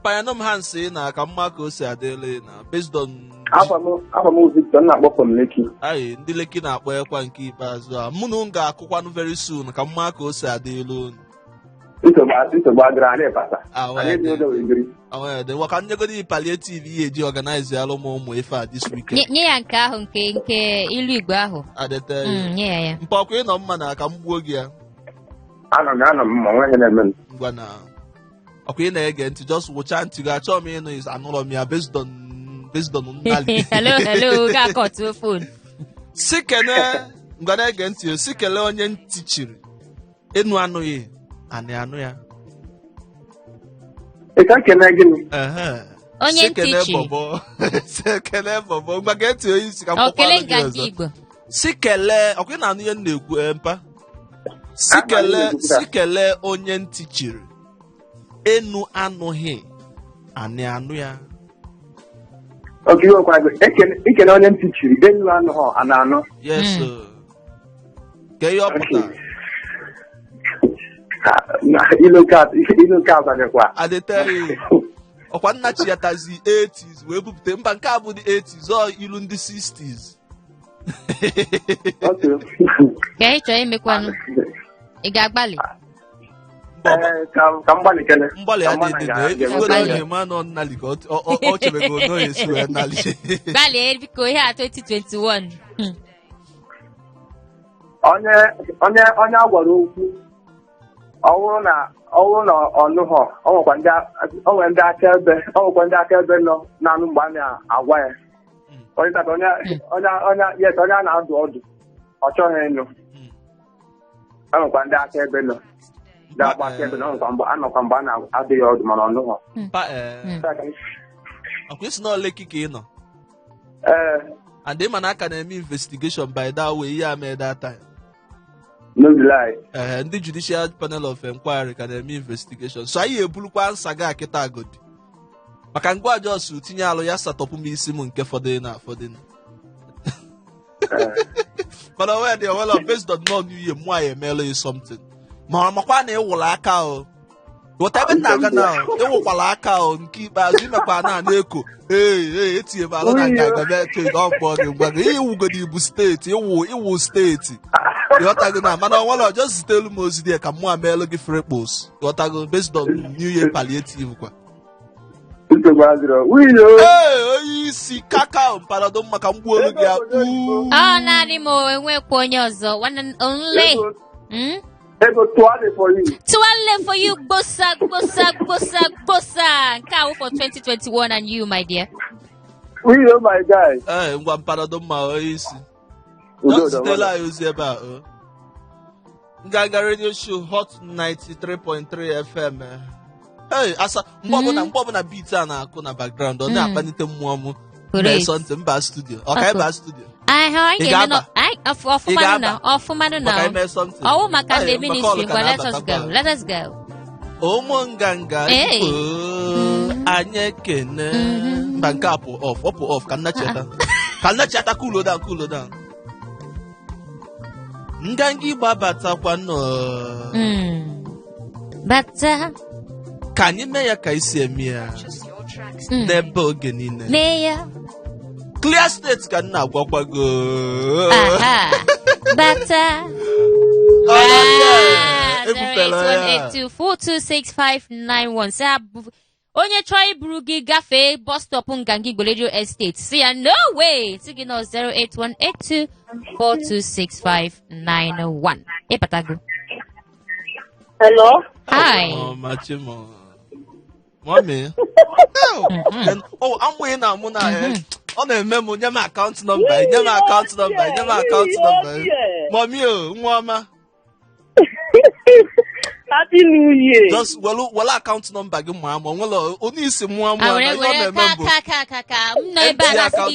Payanom Hansi na Kamako say Adele na based on Afamo Victor na akpọ from Lekki. Aye, ndị Lekki na-akpọ ekwa nke ikpeazụ a. Mụ na m ga-akụkwanụ very soon ka Kamako say Adele. Ito gbadara anyị pata. Anyị dị ụdọ wegiri. Awe, then waka nyegodi palliative ihe eji organize alụ ụmụ ife a this weekend. Nye ya nke ahụ nke ilu Igbo ahụ. Adete. Nye ya. Mpọkwa ịnọ mma na ka m gbuo gị ya. Anọ m ma nweghị na-eme. Ngwa na ọkwa ị na-ege ntị just wụcha ntị gị achọ m ịnụ is anụrọ m ya based on nnali. Hello, ga-akọtụ phone. Si kene ngwa na-ege ntị si kele onye ntị chiri enu anụghị anị anụ ya. Ị ka kene gịnị? Onye ntị chiri. Si kele bọbọ ngwa ga ntị onye isi ka m Okele kpọkwara gị nganga ọzọ. Igbo. Si kele ọkwa ị na-anụ ihe m na-ekwu mpa. Si kele onye ntị chiri enu anụghị anị anụ ya. Okay, you are ikene onye ntị chiri enu anụghị anị anụ. Yes sir. Ke yo pụta. Ilu ka abagakwa. I dey tell you. Ọkwa nna chi ya tazi 80s wee bupute mba nke a bụ the 80s ọ ilu ndị 60s. Okay. Ka ị chọọ imekwanụ. Ị ga-agbalị. Ka mgbalị kene. Mgbalị adịdị ifugodo onye ma nọ nnali ka ọ chebego no esi wee nnali. Gbalịa biko ihe a 2021. Onye agwara okwu ọ bụrụ na ọnụhọ onwe ndị akaebe nọ n'anụ mgbe a na-agwa ya. Onye a na-adụ ọdụ ọ chọghị ịnụ. Onwekwa ndị akaebe nọ. Ga-agba akaebe na anọkwa mgbe a na-adụ ya ọdụ mana ọnụhọ. Ọkwa isi na Lekki ka ị nọ. And they man aka na-eme investigation by that way ihe ame that time. No lie. Ndị judicial panel of inquiry ka na-eme investigation. So anyị ebulukwa nsa ga akịta agodi. Maka ngwa Jos tinye alụ ya satọpụ m isi m nke fọdụ na. Mana where they well based on no new year mwa emele something. Ma makwa na ewula aka o. Whatever na-aga na ewukwala aka o nke ikpeazụ imekwa na-eko. Etinye m alụ na nga gabe ke ọkpọ gị ngwa gị iwugodi ibu steeti iwu steeti. Ịghọtago na mana ọnwala just zitelu m ozi dị ka mụ ameelu gị free post. Ịghọtago based on new year palliative kwa. Onye isi kakao mparado maka mgbuolu gị akpụ. Ọ naanị m enwekwa onye ọzọ one and only. Ego Tuale for you. Tuale for you, Bosa. Nke ahụ for 2021 and you, my dear. We know my guy. Ngwa mparado mma onye isi. Zitela anyị ozi ebe a. Nganga radio show hot 93.3 FM. Asa mgbe ọbụla beat a na-akụ na background ọ na-akpanite mmụọ m. Something mba studio. Okay, ba studio. Ọfụmanụ na. Ọwụ maka ndị ministry ngwa let us go. Ụmụ nganga anyị ekene. Mba nke a pụ off ka nna cheta cool down. Nganga Igbo batakwa nọ. Bata. Ka anyị mee ya ka isi eme ya n'ebe oge niile. Mee ya. Clear state ka nna agwakwago. Bata. 08182426591. Onye chọọ iburu gị gafee bus stop Nganga Igbo Radio Estate si ya no way si gị nọ 08182426591. Ịpatago. Hello. Hi. Machimo. Mommy. I'm waiting. I'm ọ na-eme m nye m akaụntụ nọmba nye m akaụntụ nọmba nye m akaụntụ nọmba mọmi o nwa ọma Happy New Year. just welu akaụntụ nọmba gị mụọ amụ onwere onye isi mụọ na ihe ọ na-eme mbụ ka m nọ ebe a na-asị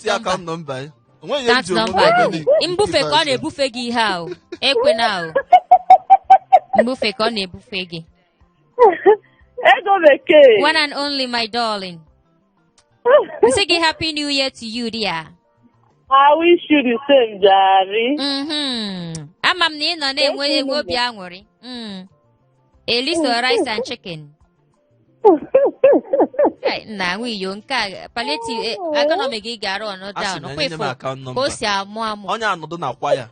gị akaụntụ nọmba onweghị eji omume mbufe ka ọ na-ebufe gị ihe ahụ ekwena ahụ mbufe ka ọ na-ebufe gị Ego bekee. one and only my darling. Say happy new year to you, dear. I wish you the same, Jari. Amam ni no na enwe obi anwuri. A list of rice and chicken. Na we yo nka palliative economic gị gara on down. Ko si amụ amụ. Onye anọdụ na kwa ya.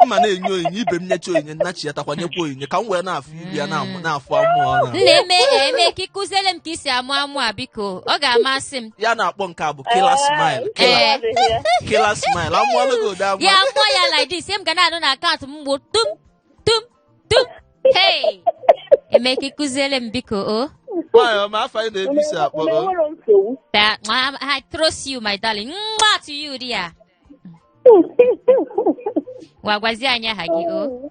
Mma na-enye onyinye ibe m nyecha onyinye nnachi ya takwanyekwa onyinye ka m wee na-afụ ibi ya na-afụ amụ ọ na-eme ka ịkụziele m ka isi amụ amụ a biko ọ ga-amasị m ya na-akpọ nke a bụ killer smile killer smile amụọlụ gị ụda amụ ya mụọ ya like this m ga na-anụ na akaụntụ m gbo tum tum tum hey eme ka ịkụziele m biko o nwaanyị ọma afọ anyị na-ebisi akpọ I trust you my darling mma to you dear Wagwazi anyị aha gị o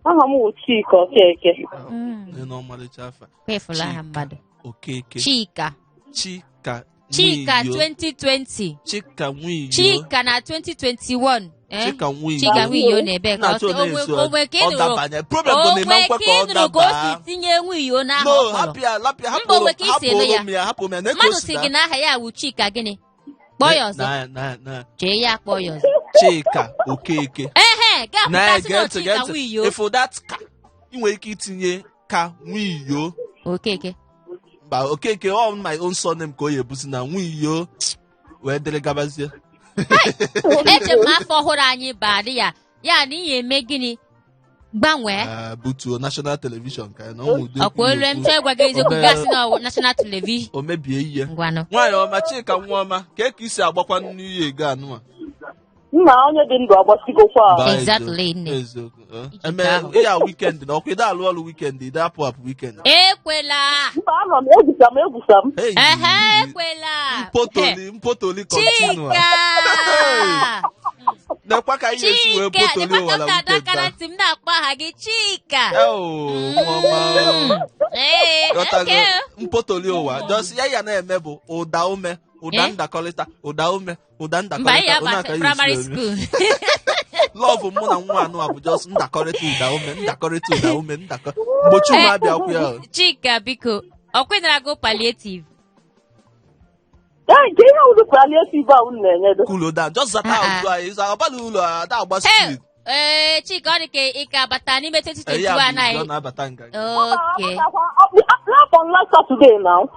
aha m wụ Chika Okeke kwefula aha mmadụ Okeke Chika 2020 Chika na 2021 Chika Nwiyo na-ebe ka onwe ka ịnụrụ ka o si tinye Nwiyo n'aha ọkpọrọ mba onwe ka isi eme ya mmadụ si gị na aha ya wụ Chika gịnị kpọọ ya ọzọ jee ya kpọọ ya ọzọ Chika Okeke Chika Nwiyo ifo that ka ị nwere ike itinye ka Nwiyo Okeke mba Okeke all my own surname ka o ya ebuzi na Nwiyo wee dịrị gabazie eche m afọ ọhụrụ anyị badị ya na ihe eme gịnị gbanwee butuo national television ka na ọkwa olu m chọọ ịgwa gị eziokwu gasị na national television o mebie ihe ngwanụ nwaanyị ọma Chika nwa ọma ka isi agbakwa nnu ihe ego anụma nna onye dị ndụ agbasigokwa exactly eziokwu eme ya weekend na ọkwa ide alụ ọrụ weekend ide apụ weekend ekwela mba anọ m egwusa m ekwela mpotoli continue nekwa ka ihe esi wee potoli wala weekend m na-akpọ aha gị Chika mpotoli ụwa just ya na-eme bụ ụda ume ụda ndakọrịta ụda ume ụda ndakọrịta onye aka primary school love mụ na nwa anụ a bụ just ndakọrịta ụda ume ndakọrịta ụda ume mgbochi ụmụ abịa kwụ ya Chika biko ọ kwenara go palliative nke ihe ụdị palliative ahụ na-enye do cool down just zata ụdụ anyị ịza ọbala ụlọ ada agba street Chika ọ dị ka ị ka bata n'ime 2021 anaghị okay on last Saturday now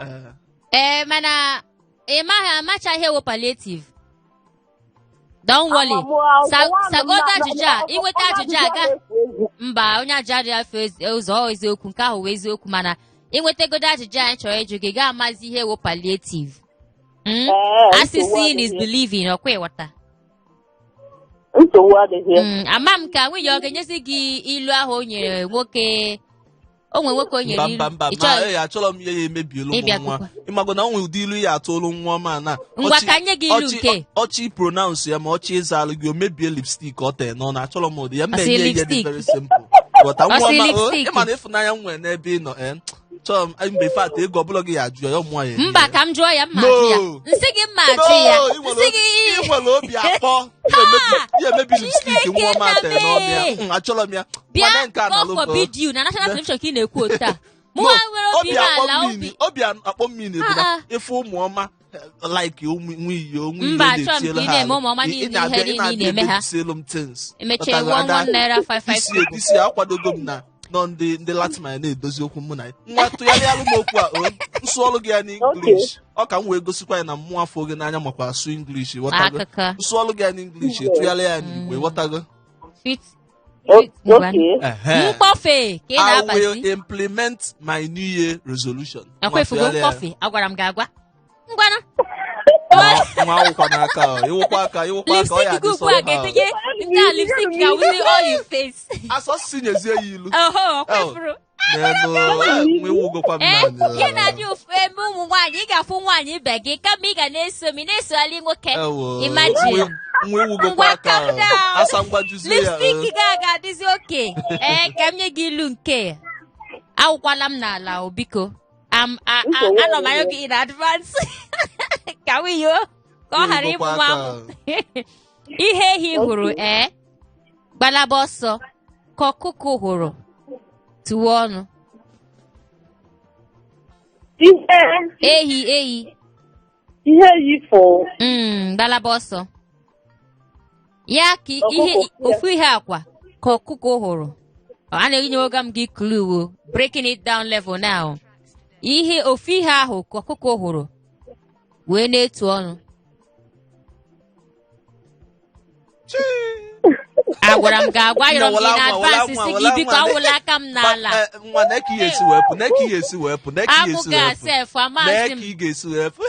mana amacha ihe wụ palliative don't worry sagoda ajụjụ a inweta ajụjụ a ga mba onye ajụjụ afọ ụzọ eziokwu nke ahụ wee eziokwu mana inwetagodo ajụjụ anyị chọrọ ịjụ gị ga-amazi ihe wụ palliative seeing is believing ọkwa ịghọta ama m ka nwunye ọ ga-enyezi gị ilu ahụ o nyere nwoke onwe nwoke o nyere ilu achọrọ m ihe ya emebielu ụmụ nwa ịmago na onwe ụdị ilu ya atụrụ nwa ma na ngwa ka nye gị ilu nke ọchị pronounce ya ma ọchị ịza alụ gị o mebie lipstick ọ tee n'ọnụ achọrọ m ụdị ya mmenye ihe dị very simple ghọta nwa ọma ịma na ịfụnanya m nwere n'ebe ị nọ chọrọ m mgbe fat ego ọbụla gị ya ajụ ya ụmụ ya mba ka m jụọ ya mma ajụ ya nsị gị mma ajụ ya nsị gị ị nwere obi akpọ ihe emebi lipstick nwa ọma tee n'ọnụ ya achọrọ m ya bịa kọfọ vidiyo na national television ka ị na-ekwu otu a mụnwa nwere obi n'ala obi akpọ mmiri bụ na ịfụ ụmụ ọma like nwiyo mba achọrọ m ka ị na-eme ụmụ ọma niile ihe niile ị na-eme ha emechie 1 naira 5 isi akwadogo m na nọ ndị Latin na-edozi okwu mụ na ya nwa tụgharịalụ m okwu a nsụọlụ gị ya n'English ọ ka m wee gosikwa ya na mmụọ afọ gị n'anya makwa asụ English ghọtago nsụọlụ gị ya n'English tụgharịa ya n'Igbo ghọtago mkpọfe ka ị na-abazi I will implement my New Year resolution ekwefugo mkpọfe agwara m gị agwa ngwana nwa akwụkwọ n'aka ịwụkwa aka ọ ya adị sọ ha ga-etinye ndị a lipstick ga-awụzi all your face asọsisi nyezie ya ilu Gị na-adị eme ụmụ nwaanyị ị ga-afụ nwaanyị ibe gị kama ị ga na-esogharị nwoke. Imagine. Ngwa calm down. Lipstick ga-adịzi oke. Ka m nye gị ilu nke awụkwala m n'ala o biko. Anọ m anya gị in advance. Ka wiyo ka ọ ghara ịmụ amụ. Ihe ehi hụrụ gbalaba ọsọ ka ọkụkọ hụrụ tụwa ọnụ. Ehi. Ihe ehi fụ. Gbalaba ọsọ. Ya ka ofu ihe akwa ka ọkụkọ hụrụ. A na-enye oge m gị clue, breaking it down level now. Ofu ihe ahụ ka ọkụkọ hụrụ wee na-etu ọnụ. Agwara m ga-agwa yọrọ m gị na advance si gị biko awụla aka m n'ala. Nwa na-eke ihe esi wepụ. Abụghị asef amasị m. Ga-esi wepụ.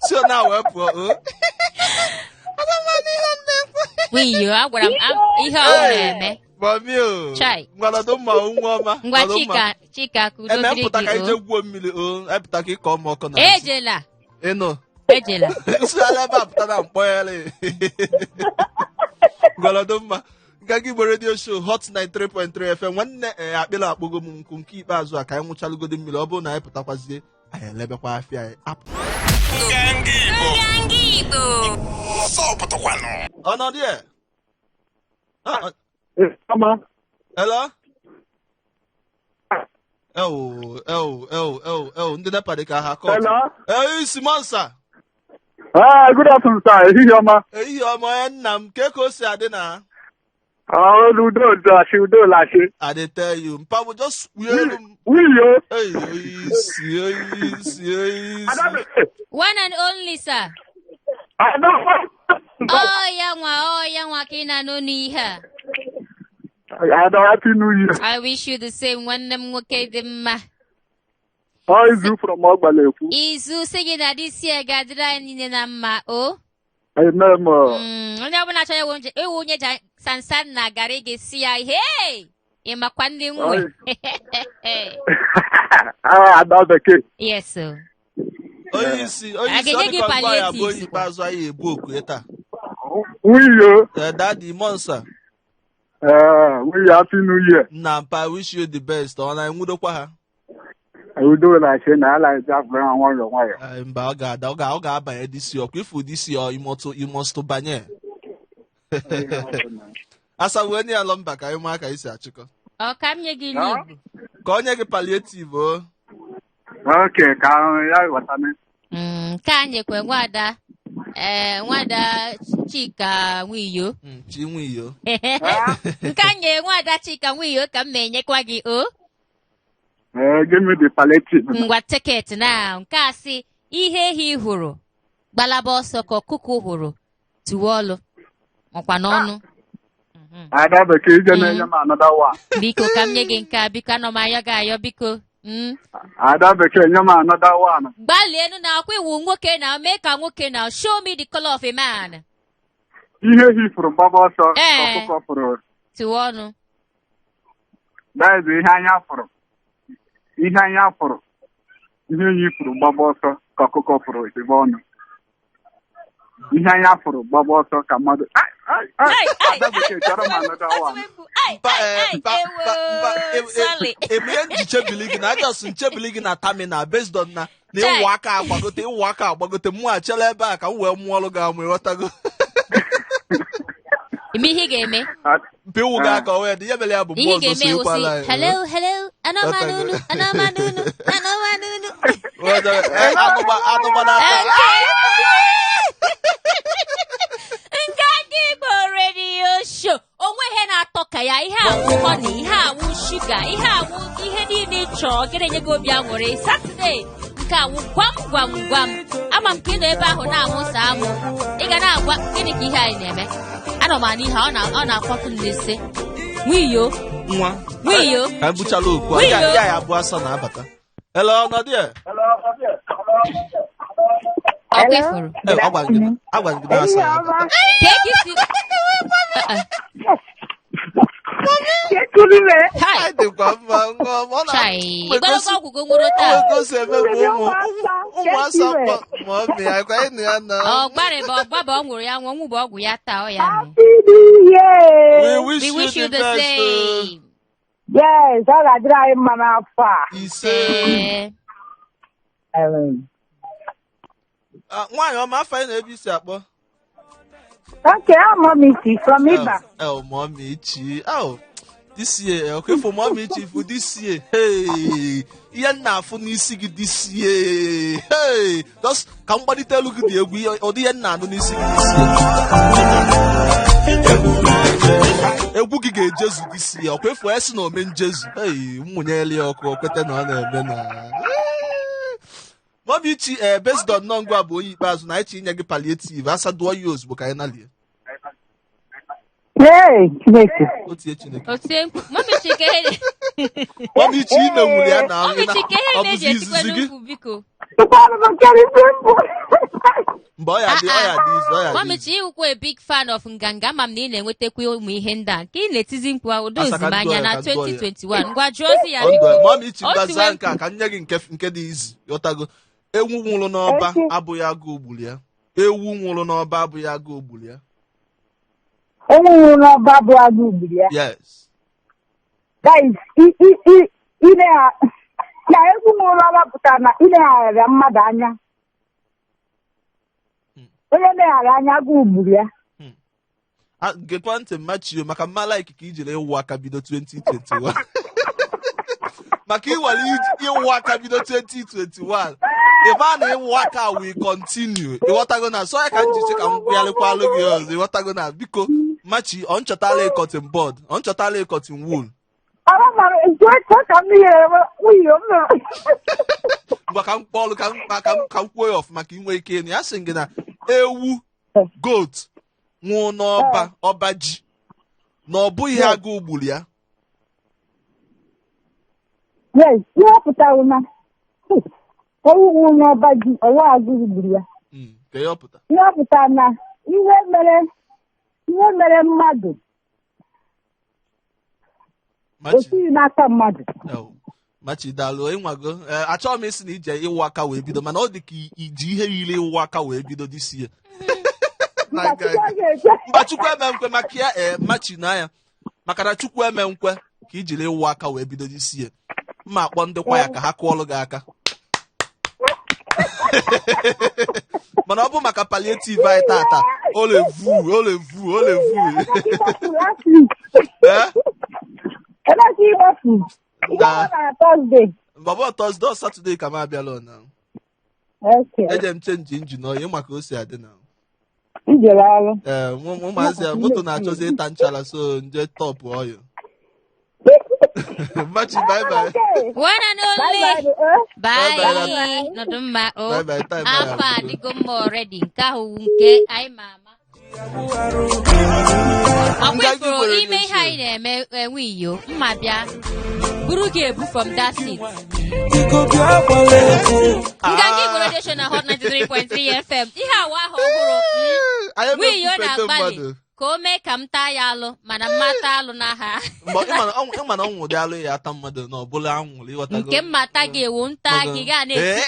Si ọ na-wepụ. Wiyo, agwara m ihe ọ na-eme. Mamio. Chai. Ngwalado mma nwa ọma. Ngwa Chika ka udo dịrị gị. Emepụta ka ije gwuo mmiri epụta ka ịkọ ọma ọkụ na. Ejela. Ejela. Nsụgharị ebe a pụta na mkpọgharị. Ngwalado mma. Nga gị Igbo Radio Show Hot 93.3 FM nwanne akpịla akpọgo m nkụ nke ikpeazụ a ka anyị nwụchalụgodo mmiri ọ bụrụ na anyị pụtakwazie anyị elebekwa afịa anyị apụ. Ọnọdụ ya. Hello? Ndị nepa dị ka ha kọọ. Hello? Simonsa. Good afternoon, sir. Ehihie ọma. Ehihie ọma ya nna m ka o si adị na. Udo lashi. I dey tell you, Mpabu just wear them. Wiyo. One and only, sir. Ya nwa ka ị na-anụ n'ihe. Happy New Year. I wish you the same. Nwanne m nwoke dị mma. Izu from Ogbalefu. Izu sị gị na this year ga-adịrị anyị niile na mma, o? Amen. Onye ọbụla chọrọ ewu onye sansan na garị gị si ya, hey! Ị makwa ndị nwe. Ada bekee. Yes, sir. Onye isi ọ dịkwa ngwa ya bụ onye ikpeazụ anyị ebu oku taa. Wiyo. Daddy Monsa. We happy New Year. Na mpa wish you the best. Ọ na-enwudokwa ha. Udo na she na ala ija fra nwayọ. Mba ọ ga-abanye this year. Ọkwa ifu this year you must banye. Asa wee nye alọ mba ka anyị maa ka isi achịkọ. Ọ ka m nye gị n'Igbo. Ka onye gị palliative o. Okay, ka ya watame. Ka anyekwe nwada Chika Nwiyo. Chi Nwiyo. Nke nye nwada Chika Nwiyo ka m na-enyekwa gị o. Give me the palliative. Ngwa ticket na nke a sị ihe ehi hụrụ gbalaba ọsọ ka ọkụkọ hụrụ tụwa ọlụ ọkwa n'ọnụ. Ada bekee ije na-enye m another one. Biko ka m nye gị nke a biko anọ m ayọ gị ayọ biko. Ada bekee nye m another one. Gbalịenu na akwa iwu nwoke na mee ka nwoke na show me the color of a man. Ihe ehi fụrụ gbaba ọsọ ka ọkụkọ fụrụ tụwa ọnụ. That is ihe anya fụrụ. Ihe anya fụrụ. Ihe ehi fụrụ gbaba ọsọ ka ọkụkọ fụrụ ebe ọnụ. Ihe anya fụrụ gbaba ọsọ ka mmadụ. Ada bekee chọrọ m another one. Emie nchebili gị na ajọs nchebili gị na terminal based on na ịwụ aka agbagote mụ achela ebe a ka m wee mụọ ọrụ gị amụ ịghọtago. Ime ihe ga-eme. Mpe ịwụ gị aka ọwee dị ihe mere ya bụ mmụọ ọzọ so ịkwala ya. Hello, anụmanụ. Nke ndị Igbo radio show onwe ihe na-atọ ka ya ihe awụ honey, ihe awụ sugar, ihe awụ ihe niile chọrọ gị na-enye gị obi aṅụrị. Saturday nke awụ gwam gwam gwam. Ama m ka ị nọ ebe ahụ na-amụsa amụ ị ga na-agwa gịnị ka ihe anyị na-eme. Anọ m ana ihe ọ na-akwatụ n'ise. Nwiyo ka buchala okwu ya abụọ asa na-abata. Hello, ọnọdụ ya. Ọkefuru. Agwa gị na asa ya abata. Anyị dịkwa mma ọ Chai, ịgbalụkwa ọgwụgwọ nwụrụ taa. gosi eme ụmụasa mọmi akwa ịnụ ya na Ọ gbarịba ọgbaba ọ nwụrụ ya nwụ ọnwụ bụ ọgwụ ya taa ọ ya mee. we We wish you the same. Yes, ọ ga-adịrị anyị mma n'afọ a. ise nwaanyị ọma afọ anyị na-ebe isi akpọ Okay, I'm Mommy from Iba. mommy chi this year okay for mommy chi for this year hey ihe nna afụ n'isi gị this year hey just ka m gbalite elu gị dị egwu ọ dị ihe nna anụ n'isi gị this year egwu gị ga-ejezu this year ọkwa efu esi na ome njezu hey mmụnyeli ọkụ okwete na ọ na-eme na mommy chi based on nọngwa bụ onye ikpeazụ na anyị inye gị palliative asa dụọ ya ozugbo ka anyị nalie Hey, Chineke. otie Chineke Otie mkpu. Mami Chike. mommy chi ime nwụrụ ya na Mami Chike ọ na-eji bụzi etikwe izizi gị n'ukwu biko. mgbe ọ ya dị izu Mami Chi ịwụkwa a big fan of nganga ama m na ị na-enwetakwa ụmụ ihe ndị a nke ị na-etizi mkpu ụdị ozimanya na 2021 ngwa jụọ ozi ya mommy chi gbaza nke a ka nye gị nke dị izi ghọtago ewu nwụrụ n'ọba abụghị agụ ogburu ya ewu nwụrụ n'ọba abụghị agụ ogburu ya Onye nwụrụ n'ọba bụ agụ ugburu ya. yes Guys, na egwu nwụrụ n'ọba pụtara na ileghara mmadụ anya. Onye leghara anya agụ ugburu ya. gekwa ntị mmachio maka mmala ikike ijere ịwụ aka bido 2021 maka iwere ịwụ aka bido 2021 ebe a na ịwụ aka we continue ịghọtago na so ya ka njiche ka m gwụgharịkwalụ gị ọzọ ịghọtago na biko machi ọ nchọtala cotton board ọ nchọtala cotton wool mgbe ka m kpọọlụ ka m kwuo ya ọfụma ka ị nwee ike ịnụ ya sị gị na ewu goat nwụọ n'ọba ji na ọ bụghị agụ gburu ya Yes, ihe pụtara na ewu nwụrụ n'ọba ji ọwa agụ ugburu ya. Ka ya pụta Ihe pụtara na ihe mere mmadụ osiri n'aka mmadụ. machi daalụ ịnwago achọghị m isi na ije ịwụ aka wee bido mana ọ dị ka iji ihe niile ịwụ aka wee bido disi ya mba chukwu eme nkwe maka ya machi na ya maka na chukwu eme nkwe ka ijiri ịwụ aka wee bido disi ya mma akpọ ndị kwa ya ka ha kụọlụ gị aka mana ọ bụ maka palliative anyị tata olevu mbabụ Thursday Saturday ka m abịala na eje m chenji injin oyi maka o si adị na ụmụazị ya moto na-achọzi ịta nchala so nje top oil machi bye bye one and only bye nọdụ mma bye bye time afọ adịgo mma already nke ahụ nke anyị mama ọkwefuru ime ihe anyị na-eme enwe iyo mma bịa buru gị ebu from that seat nganga Igbo Radio Show na Hot 93.3 FM ihe awa ahụ ọhụrụ nwe iyo na-agbalị ka o mee ka m taa ya alụ mana mmata alụ n'aha ịmana ọnwụ dị alụ ya ata mmadụ na ọbụla anwụrụ ịghọtago nke mmata gị ewu nta gị gaa na-eti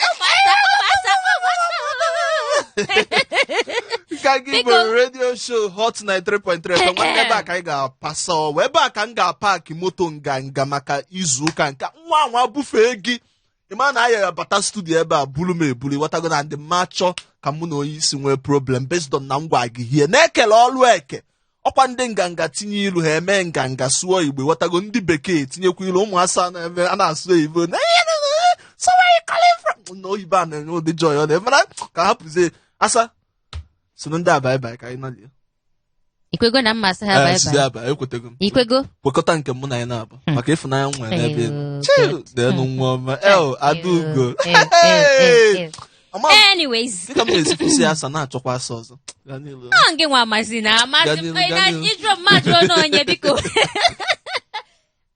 Nganga Igbo Radio Show Hot 93.3 FM nwanne ebe a ka anyị ga-apasa ọwa ebe a ka m ga-apaki moto nganga maka izu ụka nke nwa bufee gị ịma na aya bata studio ebe a buru m eburu ịghọtago na ndị mma chọ ka mụ na onye isi nwee problem based on na m gwa gị hie na-ekele ọlụ eke ọkwa ndị nganga tinye ilu ha eme nganga sụọ Igbo ịghọtago ndị bekee tinyekwa ilu ụmụ asa na-eme a na-asụ Igbo n'oyibo a na-enye ụdị joy ọ na-eme ka ha pụzie asa so ndị a bye ka anyị nọlie ikwego na mmasị ha bye ekwetego m ikwego kwekọta nke mụ na ya na-abụ maka ịfụnanya m nwere n'ebe denu nwa ọma Adaugo anyways dịka m na-esikwụsị asa na-achọkwa asa ọzọ gị nwa amasị na amasị ịjụ mmadụ n'onye biko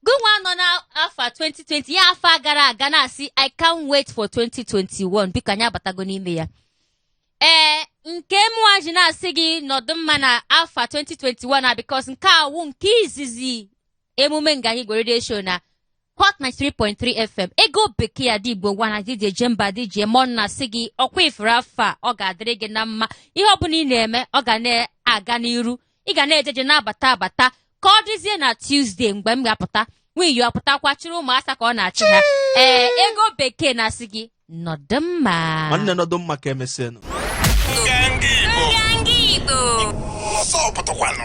gụnwa nọ n'afọ 2020 ya afọ gara aga na-asị I can't wait for 2021 biko anyị abatago n'ime ya nke mụwaji na-asị gị nọdụ mma na afọ 2021 na because nke awụ nke izizi emume Nganga Igbo Radio Show na Hot 93.3 FM. Ego bekee ya dị Igbo gwana DJ Jemba DJ Monna sị gị ọkwa ifuru afọ ọ ga-adịrị gị na mma. Ihe ọ bụla ị na-eme ọ ga na-aga n'iru. Ị ga na-ejeje na-abata ka ọ dịzie na Tuesday mgbe m ga-apụta. Nwiyi ọpụtakwa chịrị ụmụasa ka ọ na-achị ha. Ego bekee na-asị gị nọdụ mma. Nwanne nọdụ mma ka emesịa. Nganga Igbo. Nganga Igbo. Ọsọ pụtakwanụ.